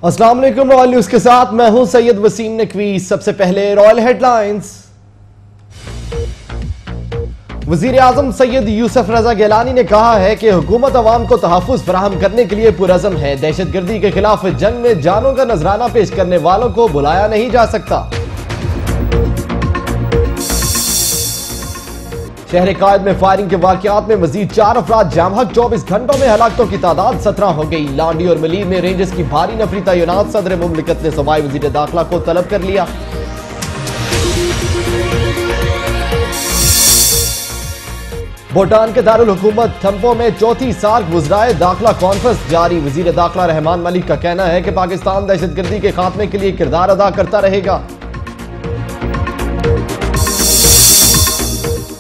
अस्सलाम वालेकुम। Royal news के साथ मैं हूं सैयद वसीम नकवी। सबसे पहले रॉयल हेडलाइंस। वजीर आजम सैयद यूसुफ रजा गिलानी ने कहा है कि हुकूमत अवाम को तहफ़्फ़ुज़ फराहम करने के लिए पुरअज़म है। दहशतगर्दी के खिलाफ जंग में जानों का नजराना पेश करने वालों को बुलाया नहीं जा सकता। शहर कायद में फायरिंग के वाकयात में मजीद 4 अफराद जामहक। 24 घंटों में हलाकतों की तादाद 17 हो गई। लांडी और मलीर में रेंजर्स की भारी नफरी तैनात। सदर मुमलिकत ने सूबाई वजीर दाखिला को तलब कर लिया। भूटान के दारुल हुकूमत थम्पो में चौथी साल वज़राए दाखिला कॉन्फ्रेंस जारी। वजीर दाखिला रहमान मलिक का कहना है कि पाकिस्तान दहशतगर्दी के खात्मे के लिए किरदार अदा करता रहेगा।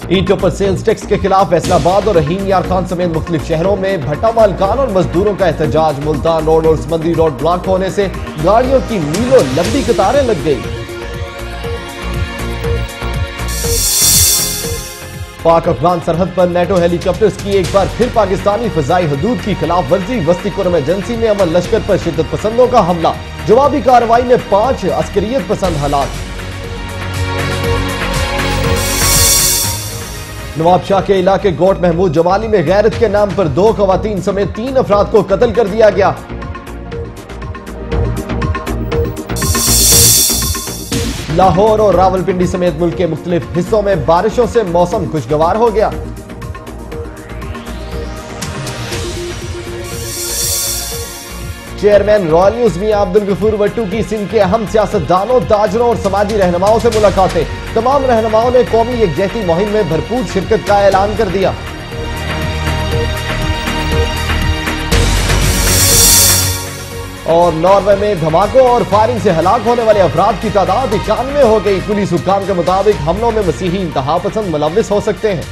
ईंटों पर सेल्स टैक्स के खिलाफ फैसलाबाद और रहीम यार खान समेत मुख्तलिफ शहरों में भट्टा मालकान और मजदूरों का एहतजाज। मुल्तान रोड और समंदरी रोड ब्लॉक होने से गाड़ियों की मीलों लंबी कतारें लग गई। पाक अफगान सरहद पर नेटो हेलीकॉप्टर्स की एक बार फिर पाकिस्तानी फजाई हदूद की खिलाफ वर्जी। वस्तीपुर इमरजेंसी में अमल लश्कर पर शिद्दत पसंदों का हमला। जवाबी कार्रवाई में 5 अस्करियत पसंद हलाक। नवाबशाह के इलाके गोट महमूद जमाली में गैरत के नाम पर 2 खवातीन समेत 3 अफराद को कत्ल कर दिया गया। लाहौर और रावलपिंडी समेत मुल्क के मुख्तलिफ हिस्सों में बारिशों से मौसम खुशगवार हो गया। चेयरमैन रॉयल न्यूज मियां अब्दुल गफूर भट्टू की सिंध के अहम सियासतदानों, ताजरों और समाजी रहनुमाओं से मुलाकातें। तमाम रहनुमाओं ने कौमी यकजहती मुहिम में भरपूर शिरकत का ऐलान कर दिया। और नॉर्वे में धमाकों और फायरिंग से हलाक होने वाले अफराद की तादाद 91 हो गई। पुलिस हुक्काम के मुताबिक हमलों में मसीही इंतहा पसंद मुलव्विस हो सकते हैं।